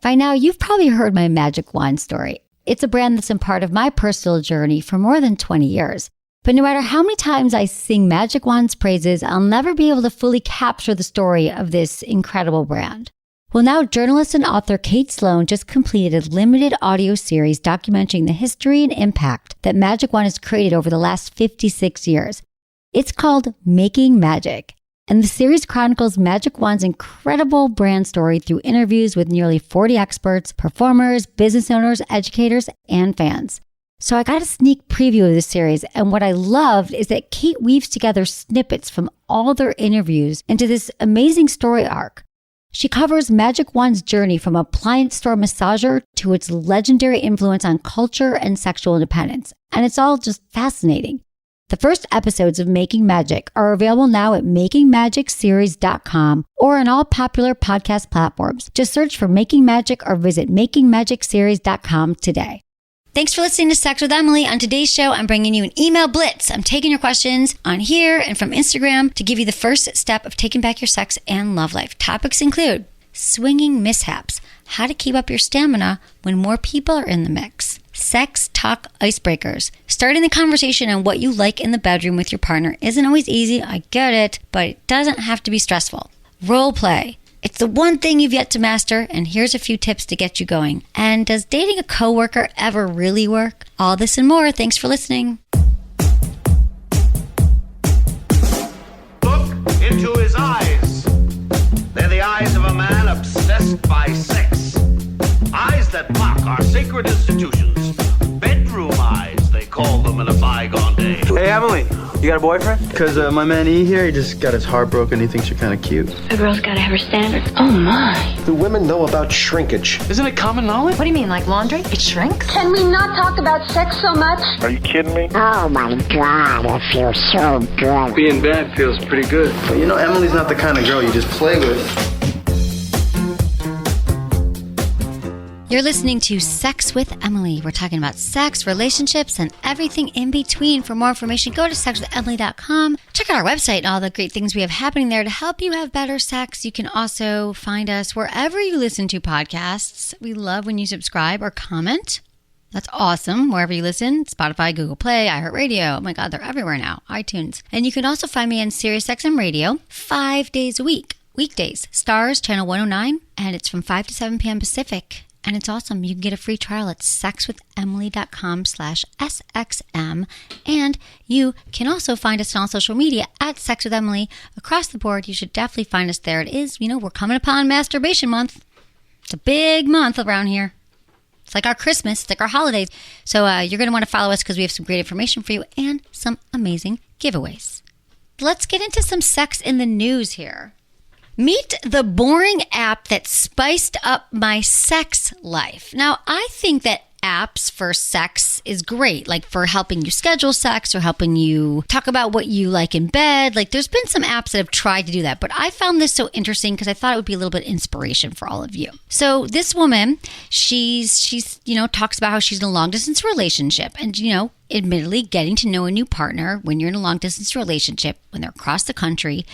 By now, you've probably heard my magic wand story. It's a brand that's been part of my personal journey for more than 20 years. But no matter how many times I sing Magic Wand's praises, I'll never be able to fully capture the story of this incredible brand. Well, now journalist and author Kate Sloan just completed a limited audio series documenting the history and impact that Magic Wand has created over the last 56 years. It's called Making Magic. And the series chronicles Magic Wand's incredible brand story through interviews with nearly 40 experts, performers, business owners, educators, and fans. So I got a sneak preview of this series, and what I loved is that Kate weaves together snippets from all their interviews into this amazing story arc. She covers Magic Wand's journey from appliance store massager to its legendary influence on culture and sexual independence, and it's all just fascinating. The first episodes of Making Magic are available now at makingmagicseries.com or on all popular podcast platforms. Just search for Making Magic or visit makingmagicseries.com today. Thanks for listening to Sex with Emily. On today's show, I'm bringing you an email blitz. I'm taking your questions on here and from Instagram to give you the first step of taking back your sex and love life. Topics include swinging mishaps, how to keep up your stamina when more people are in the mix, sex talk icebreakers, starting the conversation on what you like in the bedroom with your partner isn't always easy, I get it, but it doesn't have to be stressful. Role play. It's the one thing you've yet to master, and here's a few tips to get you going. And does dating a coworker ever really work? All this and more. Thanks for listening. Look into his eyes. They're the eyes of a man obsessed by sex. Eyes that mock our sacred institutions. Bedroom eyes, they call them in a bygone day. Hey, Emily, you got a boyfriend? Because my man E here, he just got his heart broken. He thinks you're kind of cute. A girl's got to have her standards. Oh, my. Do women know about shrinkage? Isn't it common knowledge? What do you mean, like laundry? It shrinks? Can we not talk about sex so much? Are you kidding me? Oh my God, it feels so good. Being bad feels pretty good. But you know, Emily's not the kind of girl you just play with. You're listening to Sex with Emily. We're talking about sex, relationships, and everything in between. For more information, go to sexwithemily.com. Check out our website and all the great things we have happening there to help you have better sex. You can also find us wherever you listen to podcasts. We love when you subscribe or comment. That's awesome. Wherever you listen, Spotify, Google Play, iHeartRadio. Oh my God, they're everywhere now. iTunes. And you can also find me on SiriusXM Radio 5 days a week. Weekdays, Stars, Channel 109, and it's from 5 to 7 p.m. Pacific. And it's awesome. You can get a free trial at sexwithemily.com/SXM. And you can also find us on all social media at Sex with Emily. Across the board, you should definitely find us there. It is, we're coming upon Masturbation Month. It's a big month around here. It's like our Christmas. It's like our holidays. So you're going to want to follow us because we have some great information for you and some amazing giveaways. Let's get into some sex in the news here. Meet the boring app that spiced up my sex life. Now, I think that apps for sex is great, like for helping you schedule sex or helping you talk about what you like in bed. Like there's been some apps that have tried to do that, but I found this so interesting because I thought it would be a little bit of inspiration for all of you. So this woman, she's talks about how she's in a long distance relationship and, admittedly getting to know a new partner when you're in a long distance relationship, when they're across the country,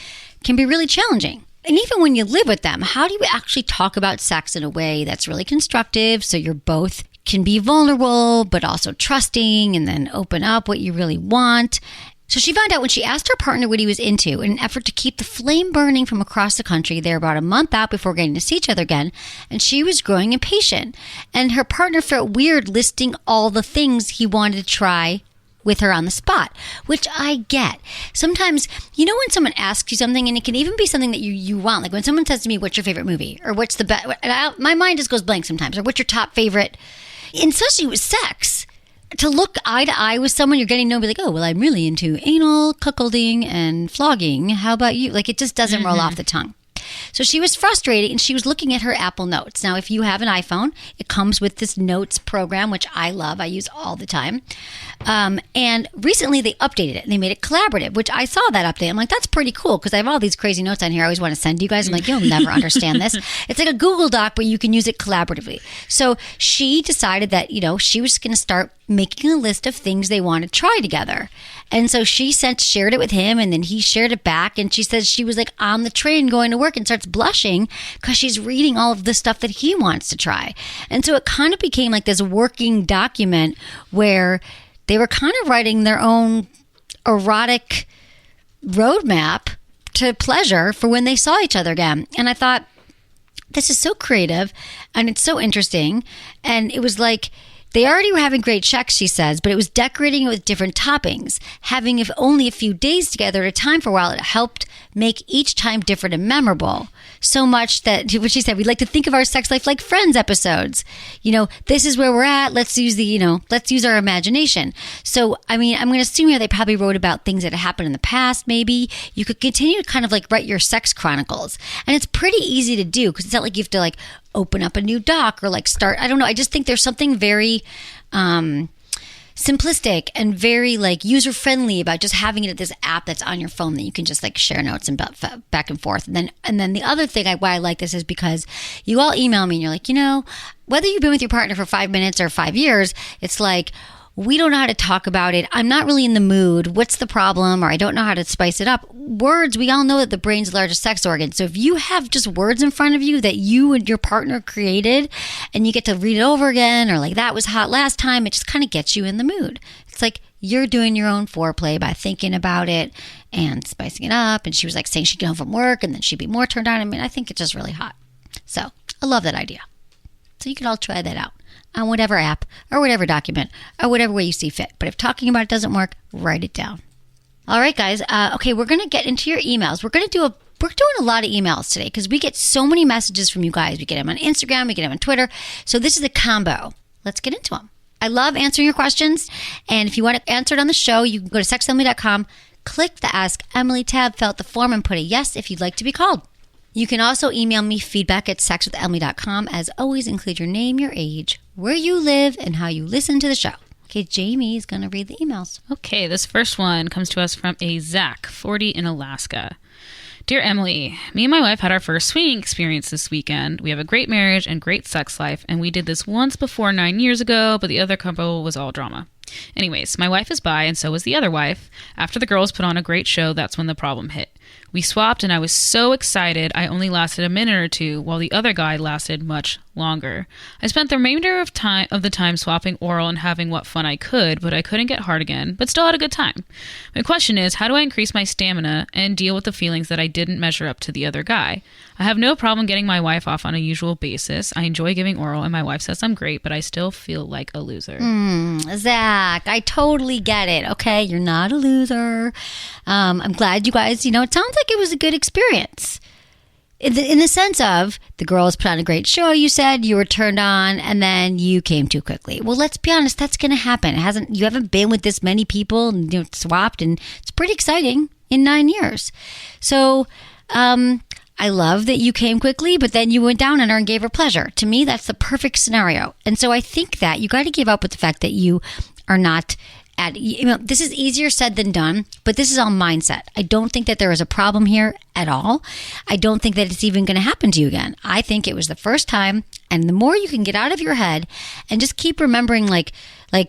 can be really challenging. And even when you live with them, how do you actually talk about sex in a way that's really constructive so you're both can be vulnerable, but also trusting and then open up what you really want? So she found out when she asked her partner what he was into in an effort to keep the flame burning from across the country. They were about a month out before getting to see each other again, and she was growing impatient. And her partner felt weird listing all the things he wanted to try with her on the spot, which I get. Sometimes, when someone asks you something, and it can even be something that you want, like when someone says to me, what's your favorite movie? Or what's the best, my mind just goes blank sometimes, or what's your top favorite, and especially with sex, to look eye to eye with someone you're getting to know, be like, oh, well, I'm really into anal, cuckolding, and flogging. How about you? Like, it just doesn't roll off the tongue. So she was frustrated and she was looking at her Apple Notes. Now, if you have an iPhone, it comes with this Notes program, which I love. I use all the time. And recently they updated it and they made it collaborative, which I saw that update. I'm like, that's pretty cool because I have all these crazy notes on here I always want to send you guys. I'm like, you'll never understand this. It's like a Google Doc, but you can use it collaboratively. So she decided that, she was just going to start making a list of things they want to try together. And so she shared it with him, and then he shared it back. And she says she was like on the train going to work and starts blushing because she's reading all of the stuff that he wants to try. And so it kind of became like this working document where they were kind of writing their own erotic roadmap to pleasure for when they saw each other again. And I thought, this is so creative and it's so interesting. And it was like, they already were having great sex, she says, but it was decorating it with different toppings. Having if only a few days together at a time for a while, it helped make each time different and memorable. So much that, what she said, we'd like to think of our sex life like Friends episodes. This is where we're at. Let's use our imagination. So, I mean, I'm going to assume here they probably wrote about things that had happened in the past, maybe. You could continue to kind of like write your sex chronicles. And it's pretty easy to do because it's not like you have to like open up a new doc or like start. I don't know. I just think there's something very simplistic and very like user friendly about just having it at this app that's on your phone that you can just like share notes and back and forth. And then the other thing why I like this is because you all email me and you're like, whether you've been with your partner for 5 minutes or 5 years, it's like, we don't know how to talk about it. I'm not really in the mood. What's the problem? Or I don't know how to spice it up. Words, we all know that the brain's the largest sex organ. So if you have just words in front of you that you and your partner created and you get to read it over again, or like that was hot last time, it just kind of gets you in the mood. It's like you're doing your own foreplay by thinking about it and spicing it up. And she was like saying she'd get home from work and then she'd be more turned on. I mean, I think it's just really hot. So I love that idea. So you can all try that out on whatever app or whatever document or whatever way you see fit. But if talking about it doesn't work, write it down. All right, guys. Okay, we're going to get into your emails. We're doing a lot of emails today because we get so many messages from you guys. We get them on Instagram, we get them on Twitter. So this is a combo. Let's get into them. I love answering your questions. And if you want to answer it on the show, you can go to sexemily.com, click the Ask Emily tab, fill out the form, and put a yes if you'd like to be called. You can also email me feedback at sexwithemily.com. As always, include your name, your age, where you live, and how you listen to the show. Okay, Jamie is going to read the emails. Okay, this first one comes to us from a Zach, 40 in Alaska. Dear Emily, me and my wife had our first swinging experience this weekend. We have a great marriage and great sex life, and we did this once before 9 years ago, but the other couple was all drama. Anyways, my wife is bi, and so was the other wife. After the girls put on a great show, that's when the problem hit. We swapped, and I was so excited I only lasted a minute or two, while the other guy lasted much longer. I spent the remainder of the time swapping oral and having what fun I could, but I couldn't get hard again, but still had a good time. My question is, how do I increase my stamina and deal with the feelings that I didn't measure up to the other guy? I have no problem getting my wife off on a usual basis. I enjoy giving oral, and my wife says I'm great, but I still feel like a loser. Zach, I totally get it. Okay, you're not a loser. I'm glad you guys, it sounds like it was a good experience. In the sense of the girls put on a great show, you said you were turned on and then you came too quickly. Well, let's be honest, that's going to happen. You haven't been with this many people and swapped, and it's pretty exciting in 9 years. So, I love that you came quickly, but then you went down on her and gave her pleasure. To me, that's the perfect scenario. And so I think that you got to give up with the fact that you are not this is easier said than done, but this is all mindset. I don't think that there is a problem here at all. I don't think that it's even going to happen to you again. I think it was the first time, and the more you can get out of your head and just keep remembering, like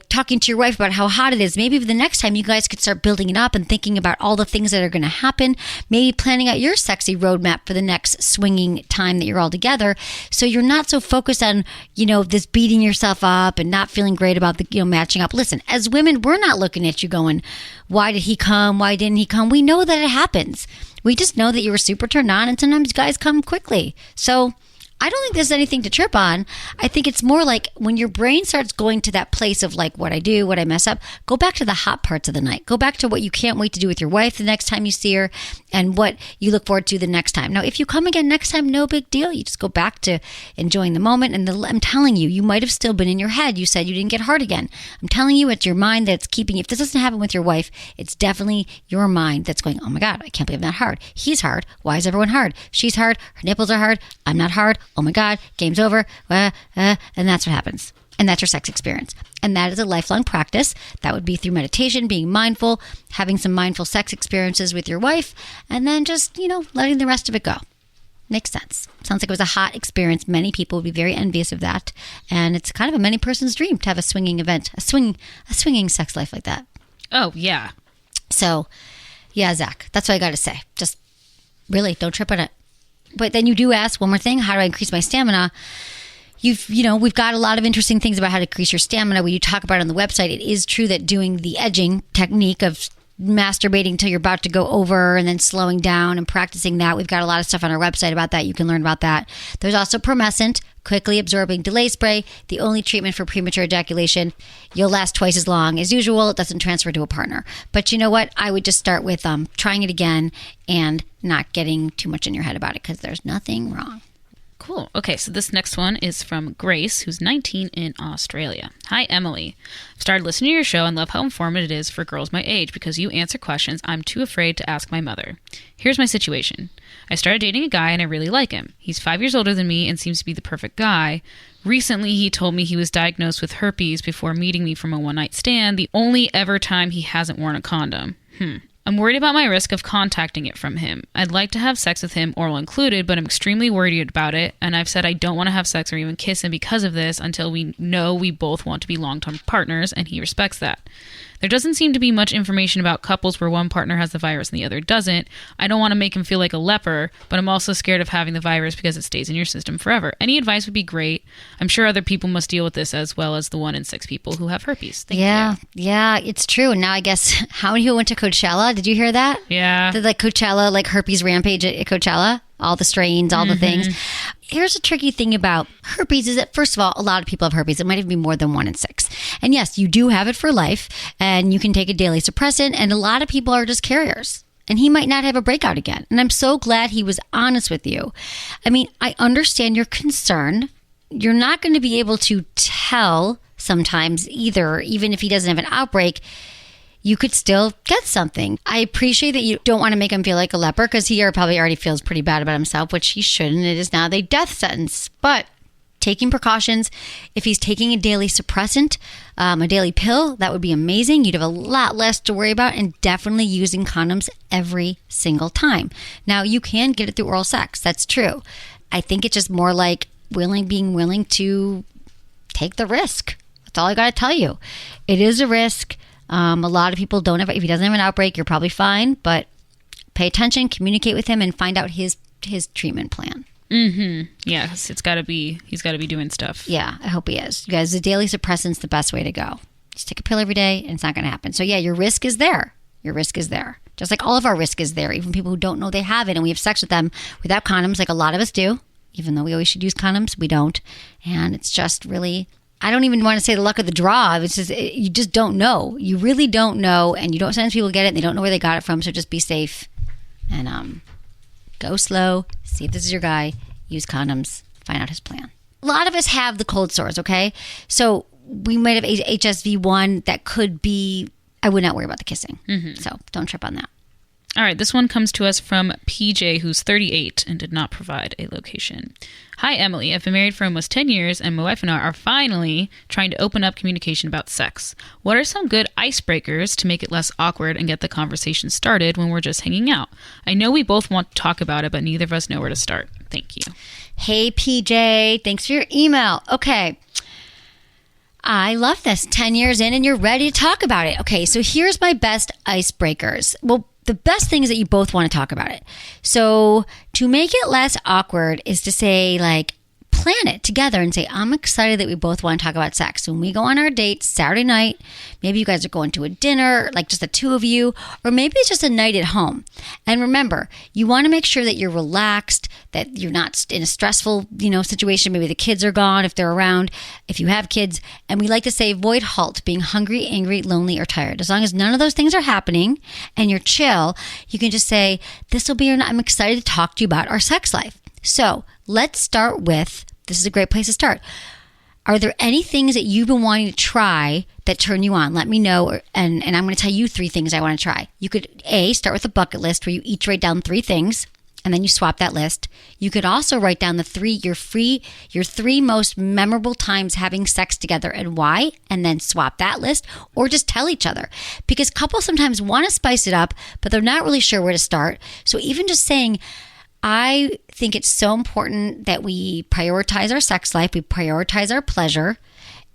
talking to your wife about how hot it is. Maybe the next time you guys could start building it up and thinking about all the things that are going to happen. Maybe planning out your sexy roadmap for the next swinging time that you're all together. So you're not so focused on, this beating yourself up and not feeling great about the, matching up. Listen, as women, we're not looking at you going, why did he come? Why didn't he come? We know that it happens. We just know that you were super turned on, and sometimes guys come quickly. So I don't think there's anything to trip on. I think it's more like when your brain starts going to that place of like what I do, what I mess up, go back to the hot parts of the night. Go back to what you can't wait to do with your wife the next time you see her and what you look forward to the next time. Now, if you come again next time, no big deal. You just go back to enjoying the moment. And I'm telling you, you might have still been in your head. You said you didn't get hard again. I'm telling you, it's your mind that's keeping you. If this doesn't happen with your wife, it's definitely your mind that's going, oh my God, I can't believe I'm not hard. He's hard. Why is everyone hard? She's hard. Her nipples are hard. I'm not hard. Oh my God, game's over. And that's what happens. And that's your sex experience. And that is a lifelong practice. That would be through meditation, being mindful, having some mindful sex experiences with your wife, and then just, letting the rest of it go. Makes sense. Sounds like it was a hot experience. Many people would be very envious of that. And it's kind of a many person's dream to have a swinging event, a swinging sex life like that. Oh, yeah. So, yeah, Zach, that's what I got to say. Just really don't trip on it. But then you do ask one more thing. How do I increase my stamina? We've got a lot of interesting things about how to increase your stamina. When you talk about it on the website, it is true that doing the edging technique of masturbating till you're about to go over and then slowing down and practicing that. We've got a lot of stuff on our website about that. You can learn about that. There's also Promescent, quickly absorbing delay spray, the only treatment for premature ejaculation. You'll last twice as long as usual. It doesn't transfer to a partner. But you know what? I would just start with trying it again and not getting too much in your head about it because there's nothing wrong. Cool. Okay, so this next one is from Grace, who's 19 in Australia. Hi, Emily. I've started listening to your show and love how informative it is for girls my age because you answer questions I'm too afraid to ask my mother. Here's my situation. I started dating a guy and I really like him. He's 5 years older than me and seems to be the perfect guy. Recently, he told me he was diagnosed with herpes before meeting me from a one-night stand, the only ever time he hasn't worn a condom. I'm worried about my risk of contacting it from him. I'd like to have sex with him, oral included, but I'm extremely worried about it, and I've said I don't want to have sex or even kiss him because of this until we know we both want to be long-term partners, and he respects that. There doesn't seem to be much information about couples where one partner has the virus and the other doesn't. I don't want to make him feel like a leper, but I'm also scared of having the virus because it stays in your system forever. Any advice would be great. I'm sure other people must deal with this as well as the 1 in 6 people who have herpes. Thank you. Yeah, it's true. And now I guess, how many people went to Coachella? Did you hear that? Yeah. The Coachella, herpes rampage at Coachella? All the strains, all the things. Here's a tricky thing about herpes is that, first of all, a lot of people have herpes. It might even be more than 1 in 6. And yes, you do have it for life, and you can take a daily suppressant, and a lot of people are just carriers. And he might not have a breakout again. And I'm so glad he was honest with you. I mean, I understand your concern. You're not going to be able to tell sometimes either, even if he doesn't have an outbreak, you could still get something. I appreciate that you don't want to make him feel like a leper because he probably already feels pretty bad about himself, which he shouldn't. It is now the death sentence. But taking precautions, if he's taking a daily suppressant, a daily pill, that would be amazing. You'd have a lot less to worry about, and definitely using condoms every single time. Now, you can get it through oral sex. That's true. I think it's just more like being willing to take the risk. That's all I got to tell you. It is a risk. A lot of people don't have, if he doesn't have an outbreak, you're probably fine, but pay attention, communicate with him, and find out his treatment plan. Yeah, he's got to be doing stuff. Yeah, I hope he is. You guys, the daily suppressant's the best way to go. Just take a pill every day and it's not going to happen. So yeah, your risk is there. Your risk is there. Just like all of our risk is there. Even people who don't know they have it and we have sex with them without condoms, like a lot of us do. Even though we always should use condoms, we don't. And it's just really, I don't even want to say the luck of the draw. It's just, you just don't know. You really don't know. And you don't, sometimes people get it and they don't know where they got it from. So just be safe and go slow. See if this is your guy. Use condoms. Find out his plan. A lot of us have the cold sores, okay? So we might have HSV1 that could be, I would not worry about the kissing. So don't trip on that. All right, this one comes to us from PJ, who's 38 and did not provide a location. Hi, Emily. I've been married for almost 10 years, and my wife and I are finally trying to open up communication about sex. What are some good icebreakers to make it less awkward and get the conversation started when we're just hanging out? I know we both want to talk about it, but neither of us know where to start. Thank you. Hey, PJ. Thanks for your email. Okay. I love this. 10 years in and you're ready to talk about it. Okay, so here's my best icebreakers. Well, the best thing is that you both want to talk about it. So to make it less awkward is to say, like, plan it together and say, I'm excited that we both want to talk about sex. When we go on our date Saturday night, maybe you guys are going to a dinner, like just the two of you, or maybe it's just a night at home. And remember, you want to make sure that you're relaxed, that you're not in a stressful, situation. Maybe the kids are gone if they're around, if you have kids. And we like to say, avoid halt, being hungry, angry, lonely, or tired. As long as none of those things are happening and you're chill, you can just say, this will be your night. I'm excited to talk to you about our sex life. So let's start with, this is a great place to start. Are there any things that you've been wanting to try that turn you on? Let me know, and I'm going to tell you 3 things I want to try. You could, start with a bucket list where you each write down 3 things, and then you swap that list. You could also write down your 3 most memorable times having sex together and why, and then swap that list, or just tell each other. Because couples sometimes want to spice it up, but they're not really sure where to start. So even just saying, I think it's so important that we prioritize our sex life, we prioritize our pleasure,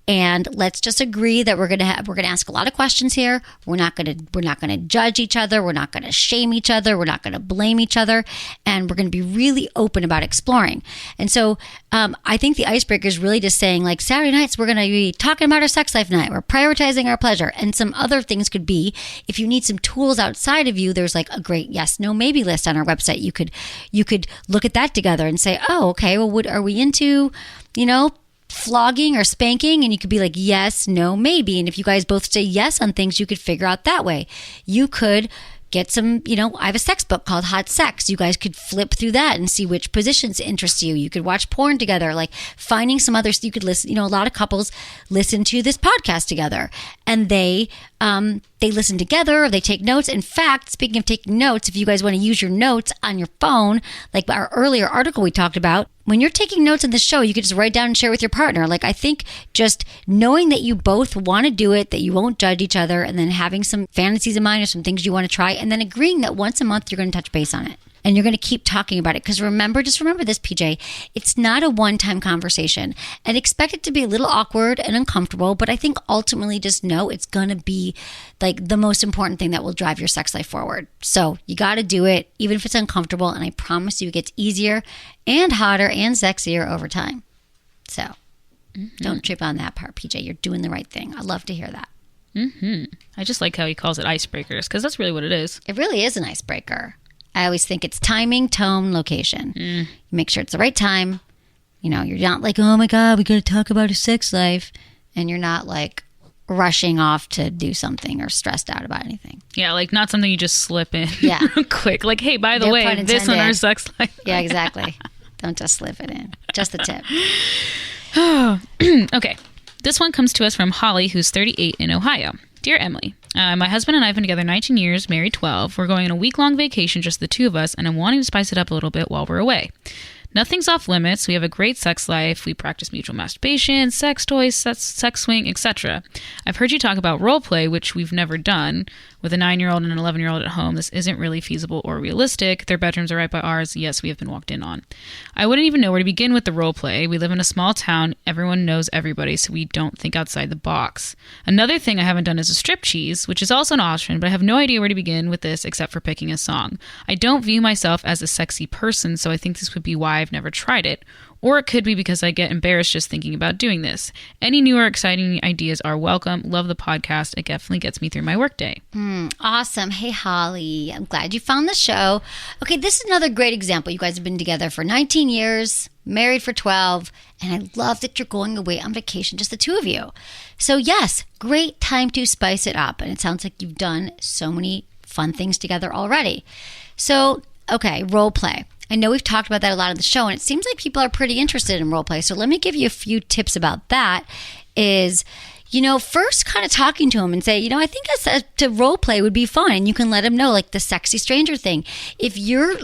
and let's just agree that we're gonna ask a lot of questions here. We're not gonna judge each other. We're not gonna shame each other. We're not gonna blame each other, and we're gonna be really open about exploring. And so, I think the icebreaker is really just saying, like, Saturday nights we're gonna be talking about our sex life night. We're prioritizing our pleasure, and some other things could be, if you need some tools outside of you, there's like a great yes, no, maybe list on our website. You could look at that together and say, oh, okay, well, what are we into? Flogging or spanking, and you could be like, yes, no, maybe. And if you guys both say yes on things, you could figure out that way. You could get some, I have a sex book called Hot Sex. You guys could flip through that and see which positions interest you. You could watch porn together, like finding some others. You could listen, a lot of couples listen to this podcast together, and they listen together, or they take notes. In fact, speaking of taking notes, if you guys want to use your notes on your phone, like our earlier article we talked about, when you're taking notes in the show, you could just write down and share with your partner. Like, I think just knowing that you both want to do it, that you won't judge each other, and then having some fantasies in mind or some things you want to try, and then agreeing that once a month you're going to touch base on it. And you're going to keep talking about it. Because remember this, PJ, it's not a one-time conversation. And expect it to be a little awkward and uncomfortable, but I think ultimately just know it's going to be like the most important thing that will drive your sex life forward. So you got to do it, even if it's uncomfortable. And I promise you it gets easier and hotter and sexier over time. So don't trip on that part, PJ. You're doing the right thing. I love to hear that. I just like how he calls it icebreakers, because that's really what it is. It really is an icebreaker. I always think it's timing, tone, location. You make sure it's the right time. You're not like, oh my God, we got to talk about his sex life. And you're not like rushing off to do something or stressed out about anything. Yeah, like not something you just slip in quick. Like, hey, by the No way, pun this on intended. our sex life. Yeah, exactly. Don't just slip it in. Just the tip. Okay. This one comes to us from Holly, who's 38 in Ohio. Dear Emily, my husband and I have been together 19 years, married 12. We're going on a week-long vacation, just the two of us, and I'm wanting to spice it up a little bit while we're away. Nothing's off limits. We have a great sex life. We practice mutual masturbation, sex toys, sex swing, etc. I've heard you talk about role play, which we've never done. With a 9-year-old and an 11-year-old at home, this isn't really feasible or realistic. Their bedrooms are right by ours. Yes, we have been walked in on. I wouldn't even know where to begin with the role play. We live in a small town. Everyone knows everybody, so we don't think outside the box. Another thing I haven't done is a strip tease, which is also an option, but I have no idea where to begin with this except for picking a song. I don't view myself as a sexy person, so I think this would be why I've never tried it. Or it could be because I get embarrassed just thinking about doing this. Any new or exciting ideas are welcome. Love the podcast. It definitely gets me through my workday. Awesome. Hey, Holly. I'm glad you found the show. Okay, this is another great example. You guys have been together for 19 years, married for 12, and I love that you're going away on vacation, just the two of you. So yes, great time to spice it up. And it sounds like you've done so many fun things together already. So, okay, role play. I know we've talked about that a lot on the show, and it seems like people are pretty interested in role play. So let me give you a few tips about that. First kind of talking to him and say, I think to role play would be fun. And you can let him know, like the sexy stranger thing. If you're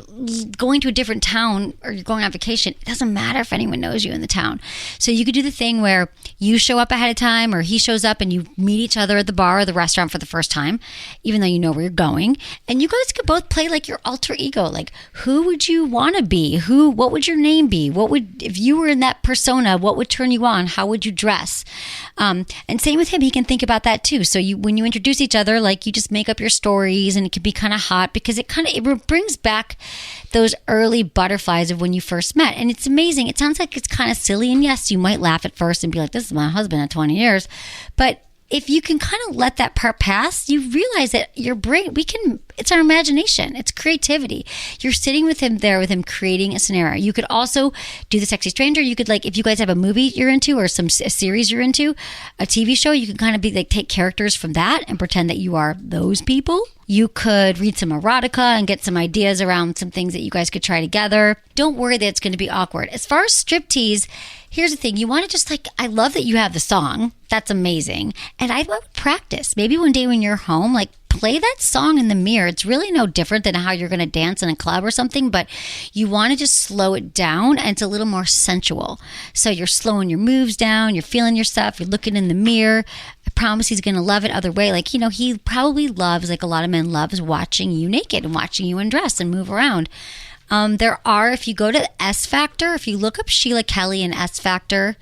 going to a different town or you're going on vacation, it doesn't matter if anyone knows you in the town. So you could do the thing where you show up ahead of time, or he shows up and you meet each other at the bar or the restaurant for the first time, even though you know where you're going. And you guys could both play like your alter ego. Like, who would you want to be? What would your name be? If you were in that persona, what would turn you on? How would you dress? And same with him, he can think about that too. So when you introduce each other, like you just make up your stories, and it can be kind of hot because it brings back those early butterflies of when you first met. And it's amazing. It sounds like it's kind of silly. And yes, you might laugh at first and be like, this is my husband of 20 years. But if you can kind of let that part pass, you realize that your brain, it's our imagination. It's creativity. You're sitting with him creating a scenario. You could also do the sexy stranger. You could, like, if you guys have a movie you're into or a series you're into, a TV show, you can kind of be like, take characters from that and pretend that you are those people. You could read some erotica and get some ideas around some things that you guys could try together. Don't worry that it's going to be awkward. As far as striptease, here's the thing. You want to just I love that you have the song. That's amazing. And I would practice. Maybe one day when you're home, play that song in the mirror. It's really no different than how you're going to dance in a club or something, but you want to just slow it down, and it's a little more sensual. So you're slowing your moves down, you're feeling yourself, you're looking in the mirror. I promise he's going to love it other way. He probably loves, like a lot of men loves, watching you naked and watching you undress and move around. There are, if you go to S Factor, if you look up Sheila Kelly and S Factor,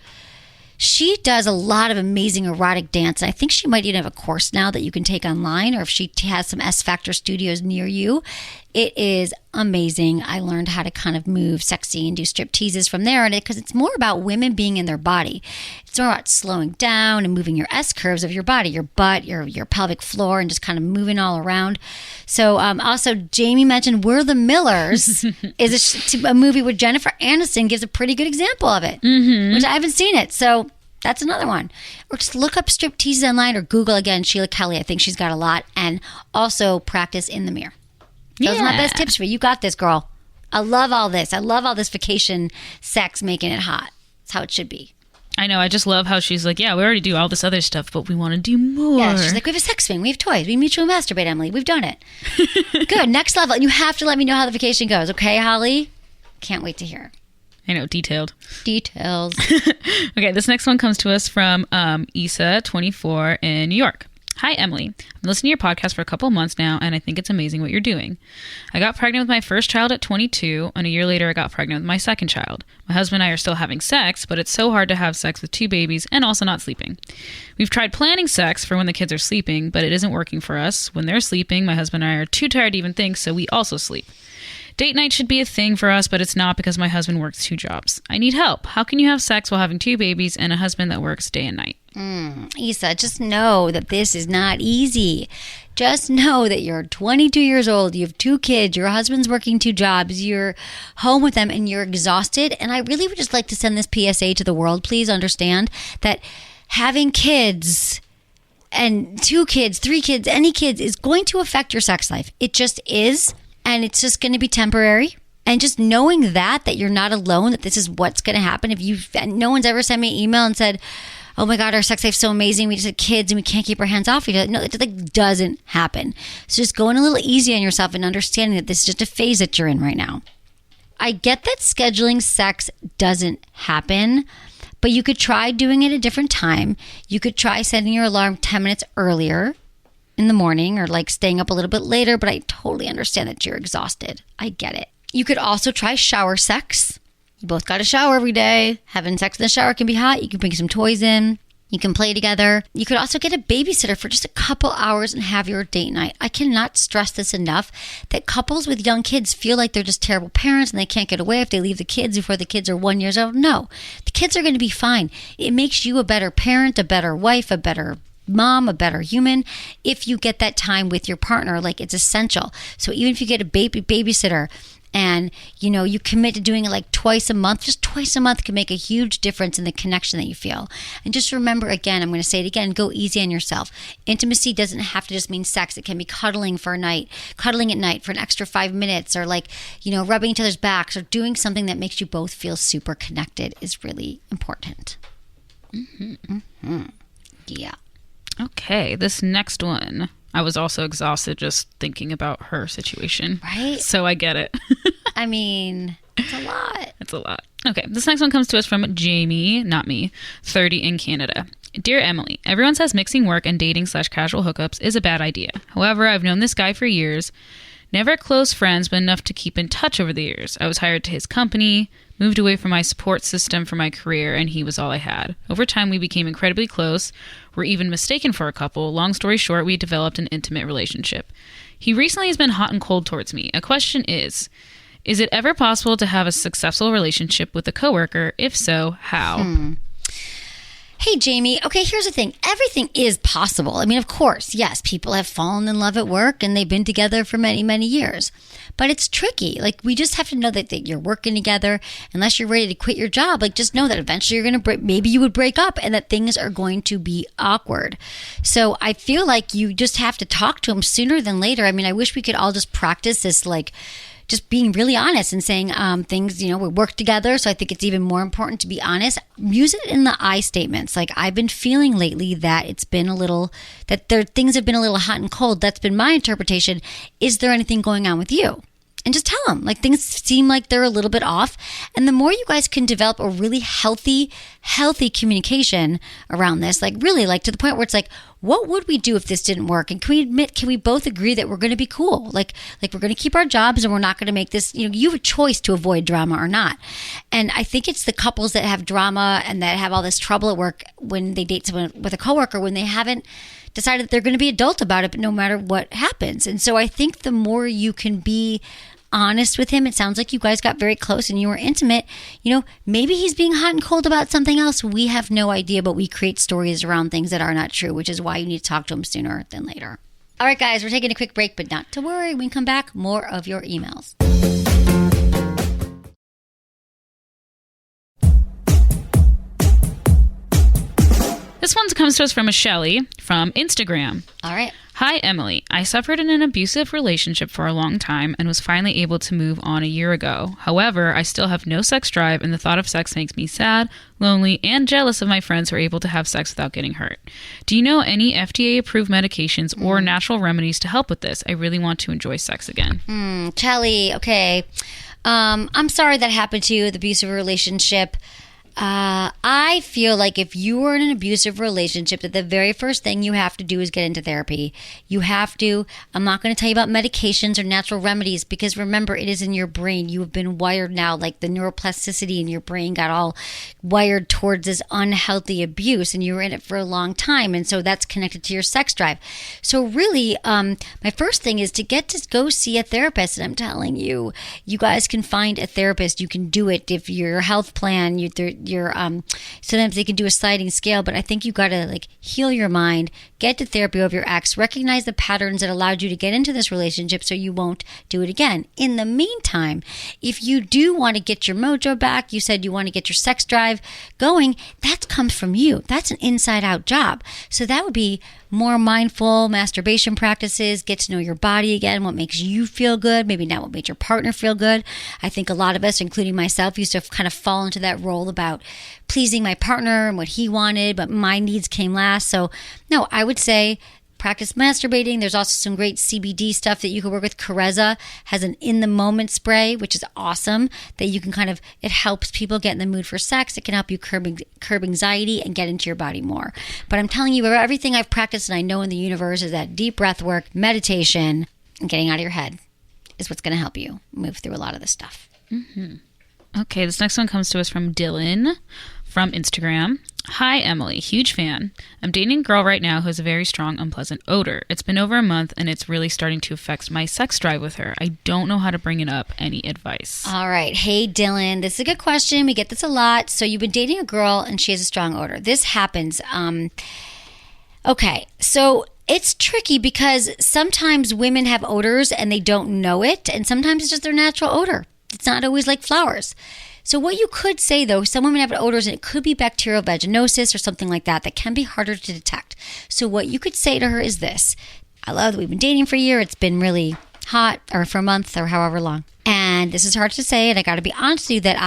she does a lot of amazing erotic dance. I think she might even have a course now that you can take online, or if she has some S Factor studios near you. It is amazing. I learned how to kind of move sexy and do strip teases from there, and because it's more about women being in their body. It's more about slowing down and moving your S curves of your body, your butt, your pelvic floor, and just kind of moving all around. So also, Jamie mentioned We're the Millers is a movie where Jennifer Aniston gives a pretty good example of it, which I haven't seen it. So that's another one. Or just look up strip teases online or Google again Sheila Kelly. I think she's got a lot. And also practice in the mirror. Those are my best tips for you. You got this, girl. I love all this. I love all this vacation sex making it hot. That's how it should be. I know. I just love how she's like, yeah, we already do all this other stuff, but we want to do more. Yeah, she's like, we have a sex swing. We have toys. We mutually masturbate, Emily. We've done it. Good. Next level. And you have to let me know how the vacation goes. Okay, Holly? Can't wait to hear. I know. Detailed. Details. Okay, this next one comes to us from Issa, 24, in New York. Hi, Emily. I've been listening to your podcast for a couple of months now, and I think it's amazing what you're doing. I got pregnant with my first child at 22, and a year later I got pregnant with my second child. My husband and I are still having sex, but it's so hard to have sex with two babies and also not sleeping. We've tried planning sex for when the kids are sleeping, but it isn't working for us. When they're sleeping, my husband and I are too tired to even think, so we also sleep. Date night should be a thing for us, but it's not because my husband works 2 jobs. I need help. How can you have sex while having 2 babies and a husband that works day and night? Issa, just know that this is not easy. Just know that you're 22 years old, you have 2 kids, your husband's working 2 jobs, you're home with them, and you're exhausted. And I really would just like to send this PSA to the world. Please understand that having kids and 2 kids, 3 kids, any kids is going to affect your sex life. It just is. And it's just going to be temporary. And just knowing that you're not alone, that this is what's going to happen. No one's ever sent me an email and said, oh my God, our sex life's so amazing. We just had kids and we can't keep our hands off each other. No, it doesn't happen. So just going a little easy on yourself and understanding that this is just a phase that you're in right now. I get that scheduling sex doesn't happen, but you could try doing it at a different time. You could try setting your alarm 10 minutes earlier in the morning, or like staying up a little bit later, but I totally understand that you're exhausted. I get it. You could also try shower sex. You both got to shower every day. Having sex in the shower can be hot. You can bring some toys in. You can play together. You could also get a babysitter for just a couple hours and have your date night. I cannot stress this enough, that couples with young kids feel like they're just terrible parents and they can't get away if they leave the kids before the kids are 1 year old. No, the kids are going to be fine. It makes you a better parent, a better wife, a better mom, a better human, if you get that time with your partner. Like, it's essential. So even if you get a babysitter and you commit to doing it like twice a month, just twice a month can make a huge difference in the connection that you feel. And just remember, again, I'm going to say it again, go easy on yourself. Intimacy doesn't have to just mean sex. It can be cuddling at night for an extra 5 minutes, or rubbing each other's backs, or doing something that makes you both feel super connected is really important. Yeah. Okay, this next one. I was also exhausted just thinking about her situation. Right? So I get it. I mean, it's a lot. It's a lot. Okay, this next one comes to us from Jamie, not me, 30 in Canada. Dear Emily, everyone says mixing work and dating/casual hookups is a bad idea. However, I've known this guy for years. Never close friends, but enough to keep in touch over the years. I was hired to his company, moved away from my support system for my career, and he was all I had. Over time, we became incredibly close. We're even mistaken for a couple. Long story short, we developed an intimate relationship. He recently has been hot and cold towards me. A question is it ever possible to have a successful relationship with a coworker? If so, how? Hey, Jamie. Okay, here's the thing. Everything is possible. I mean, of course, yes, people have fallen in love at work and they've been together for many, many years. But it's tricky. Like, we just have to know that you're working together. Unless you're ready to quit your job, just know that eventually you're going to maybe you would break up, and that things are going to be awkward. So I feel like you just have to talk to him sooner than later. I mean, I wish we could all just practice this, just being really honest and saying things, we work together. So I think it's even more important to be honest. Use it in the I statements. Like, I've been feeling lately that things have been a little hot and cold. That's been my interpretation. Is there anything going on with you? just tell them, like, things seem like they're a little bit off. And the more you guys can develop a really healthy communication around this, like really like to the point where it's like, what would we do if this didn't work? And can we both agree that we're going to be cool? Like we're going to keep our jobs and we're not going to make this, you have a choice to avoid drama or not. And I think it's the couples that have drama and that have all this trouble at work when they date someone with a coworker, when they haven't decided that they're going to be adult about it, but no matter what happens. And so I think the more you can be honest with him, it sounds like you guys got very close and you were intimate, maybe he's being hot and cold about something else. We have no idea, but we create stories around things that are not true, which is why you need to talk to him sooner than later. All right, guys, we're taking a quick break, but not to worry. When we come back, more of your emails. This one comes to us from a Shelly from Instagram. All right. Hi, Emily. I suffered in an abusive relationship for a long time and was finally able to move on a year ago. However, I still have no sex drive, and the thought of sex makes me sad, lonely, and jealous of my friends who are able to have sex without getting hurt. Do you know any FDA-approved medications or natural remedies to help with this? I really want to enjoy sex again. Shelly, okay. I'm sorry that happened to you, the abusive relationship. I feel like if you were in an abusive relationship, that the very first thing you have to do is get into therapy. You have to. I'm not going to tell you about medications or natural remedies, because remember, it is in your brain. You have been wired now, like the neuroplasticity in your brain got all wired towards this unhealthy abuse, and you were in it for a long time. And so that's connected to your sex drive. So really, my first thing is to go see a therapist. And I'm telling you, you guys can find a therapist. You can do it if your health plan, sometimes they can do a sliding scale, but I think you got to heal your mind, get to therapy of your ex, recognize the patterns that allowed you to get into this relationship so you won't do it again. In the meantime, if you do want to get your mojo back, you said you want to get your sex drive going, that comes from you. That's an inside out job. So that would be more mindful masturbation practices, get to know your body again, what makes you feel good, maybe not what made your partner feel good. I think a lot of us, including myself, used to kind of fall into that role about pleasing my partner and what he wanted, but my needs came last. So no, I would say practice masturbating. There's also some great CBD stuff that you can work with. Carezza has an in-the-moment spray, which is awesome, that you can it helps people get in the mood for sex. It can help you curb anxiety and get into your body more. But I'm telling you, everything I've practiced and I know in the universe is that deep breath work, meditation, and getting out of your head is what's going to help you move through a lot of this stuff. Mm-hmm. Okay, this next one comes to us from Dylan from Instagram. Hi, Emily. Huge fan. I'm dating a girl right now who has a very strong, unpleasant odor. It's been over a month, and it's really starting to affect my sex drive with her. I don't know how to bring it up. Any advice? All right. Hey, Dylan. This is a good question. We get this a lot. So you've been dating a girl, and she has a strong odor. This happens. Okay. So it's tricky because sometimes women have odors, and they don't know it, and sometimes it's just their natural odor. It's not always like flowers. So what you could say, though, some women have odors, and it could be bacterial vaginosis or something like that can be harder to detect. So what you could say to her is this: I love that we've been dating for a year. It's been really hot, or for a month, or however long. And this is hard to say, and I got to be honest with you that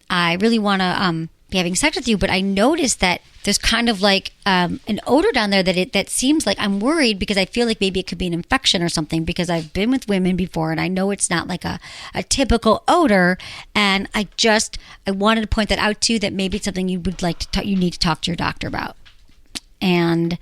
I really want to be having sex with you, but I noticed that there's kind of an odor down there that seems like I'm worried, because I feel like maybe it could be an infection or something, because I've been with women before and I know it's not like a typical odor. And I wanted to point that out to you, that maybe it's something you would you need to talk to your doctor about. And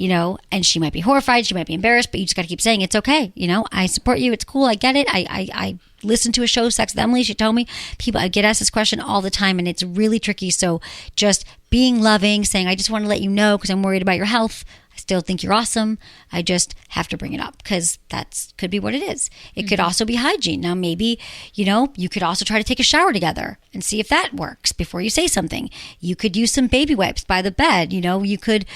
and she might be horrified, she might be embarrassed, but you just got to keep saying, it's okay. I support you. It's cool. I get it. I listened to a show, Sex with Emily. She told me, I get asked this question all the time, and it's really tricky. So just being loving, saying, I just want to let you know because I'm worried about your health. I still think you're awesome. I just have to bring it up because that could be what it is. It could also be hygiene. Now, maybe, you could also try to take a shower together and see if that works before you say something. You could use some baby wipes by the bed. You could,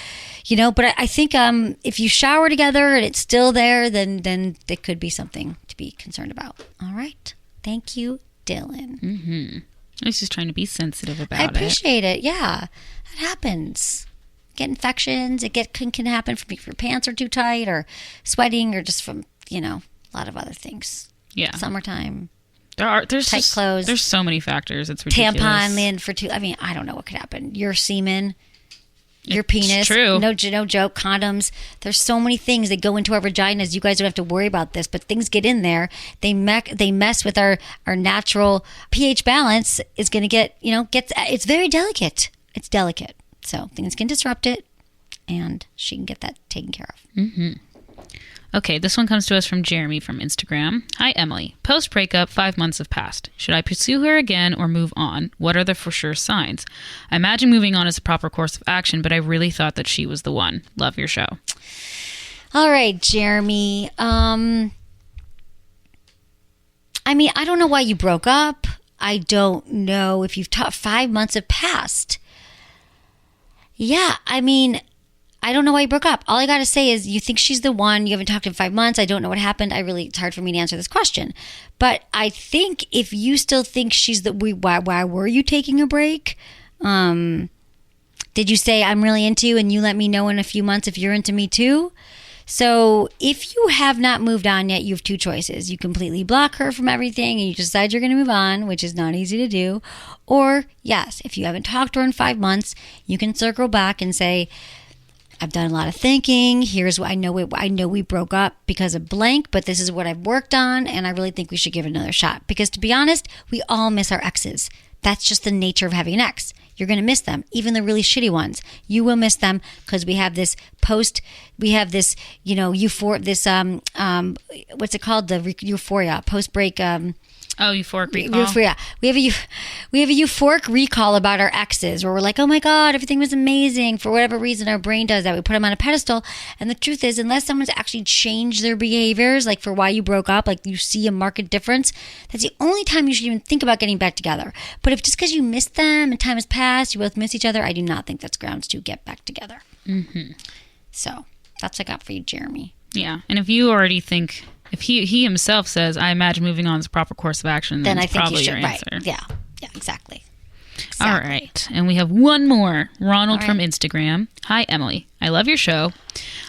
but I think if you shower together and it's still there, then it could be something to be concerned about. All right. Thank you, Dylan. Mm-hmm. I was just trying to be sensitive about it. I appreciate it. Yeah, it happens. Get infections. It can happen from if your pants are too tight, or sweating, or just from a lot of other things. Yeah, summertime. There's tight clothes. There's so many factors. It's ridiculous. Tampon in for I don't know what could happen. Your semen. your penis. True. No joke. Condoms. There's so many things that go into our vaginas. You guys don't have to worry about this, but things get in there. They mess with our natural pH balance. Is going to get, it's very delicate. It's delicate. So things can disrupt it, and she can get that taken care of. Mm-hmm. Okay, this one comes to us from Jeremy from Instagram. Hi, Emily. Post-breakup, 5 months have passed. Should I pursue her again or move on? What are the for sure signs? I imagine moving on is a proper course of action, but I really thought that she was the one. Love your show. All right, Jeremy. I don't know why you broke up. I don't know if you've 5 months have passed. Yeah, I don't know why you broke up. All I got to say is you think she's the one. You haven't talked in 5 months. I don't know what happened. It's hard for me to answer this question. But I think if you still think she's why were you taking a break? Did you say I'm really into you and you let me know in a few months if you're into me too? So if you have not moved on yet, you have two choices. You completely block her from everything and you decide you're going to move on, which is not easy to do. Or yes, if you haven't talked to her in 5 months, you can circle back and say, I've done a lot of thinking. Here's what I know. I know we broke up because of blank, but this is what I've worked on, and I really think we should give it another shot. Because to be honest, we all miss our exes. That's just the nature of having an ex. You're going to miss them, even the really shitty ones. You will miss them because we have this what's it called? The euphoria, post-break. Euphoric recall. Euphoria. We have a euphoric recall about our exes where we're like, oh my God, everything was amazing. For whatever reason, our brain does that. We put them on a pedestal. And the truth is, unless someone's actually changed their behaviors, like for why you broke up, like you see a marked difference, that's the only time you should even think about getting back together. But if just because you missed them and time has passed, you both miss each other, I do not think that's grounds to get back together. Mm-hmm. So that's what I got for you, Jeremy. Yeah. And if you already think... If he himself says, I imagine moving on is a proper course of action, then I think probably you should, your answer. Right. Yeah, exactly. All right. And we have one more. Ronald from Instagram. Hi, Emily. I love your show.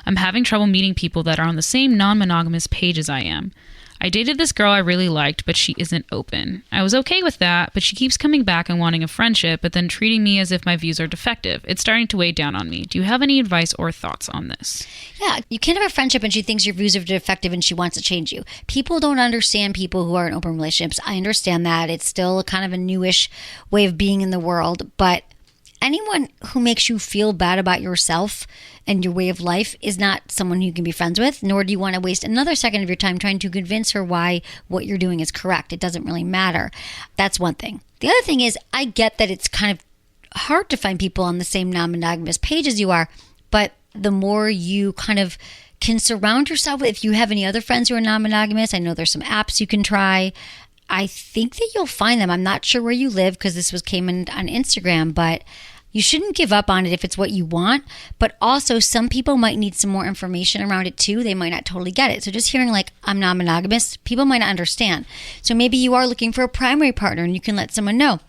I'm having trouble meeting people that are on the same non-monogamous page as I am. I dated this girl I really liked, but she isn't open. I was okay with that, but she keeps coming back and wanting a friendship, but then treating me as if my views are defective. It's starting to weigh down on me. Do you have any advice or thoughts on this? Yeah, you can't have a friendship and she thinks your views are defective and she wants to change you. People don't understand people who are in open relationships. I understand that. It's still kind of a newish way of being in the world, but anyone who makes you feel bad about yourself and your way of life is not someone you can be friends with, nor do you want to waste another second of your time trying to convince her why what you're doing is correct. It doesn't really matter. That's one thing. The other thing is, I get that it's kind of hard to find people on the same non-monogamous page as you are, but the more you kind of can surround yourself with, if you have any other friends who are non-monogamous, I know there's some apps you can try. I think that you'll find them. I'm not sure where you live because this came in on Instagram, but you shouldn't give up on it if it's what you want. But also, some people might need some more information around it too. They might not totally get it. So just hearing like, I'm non-monogamous, people might not understand. So maybe you are looking for a primary partner and you can let someone know.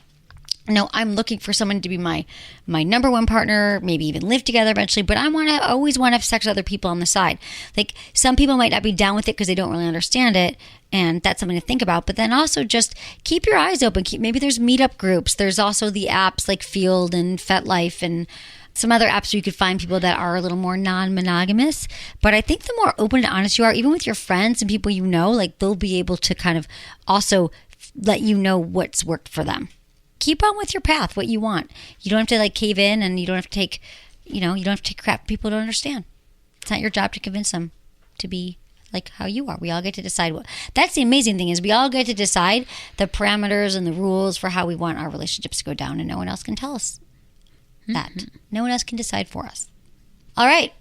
No, I'm looking for someone to be my number one partner, maybe even live together eventually, but I always want to have sex with other people on the side. Like, some people might not be down with it because they don't really understand it, and that's something to think about. But then also just keep your eyes open. Maybe there's meetup groups. There's also the apps like Field and FetLife and some other apps where you could find people that are a little more non-monogamous. But I think the more open and honest you are, even with your friends and people you know, like, they'll be able to kind of also let you know what's worked for them. Keep on with your path, what you want. You don't have to like cave in, and you don't have to take, you don't have to take crap people don't understand. It's not your job to convince them to be like how you are. We all get to decide what. That's the amazing thing, is we all get to decide the parameters and the rules for how we want our relationships to go down, and no one else can tell us that. No one else can decide for us. All right.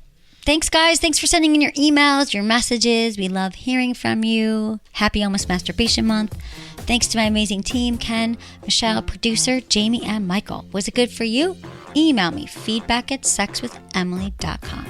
Thanks, guys. Thanks for sending in your emails, your messages. We love hearing from you. Happy Almost Masturbation Month. Thanks to my amazing team, Ken, Michelle, producer, Jamie, and Michael. Was it good for you? Email me, feedback@sexwithemily.com.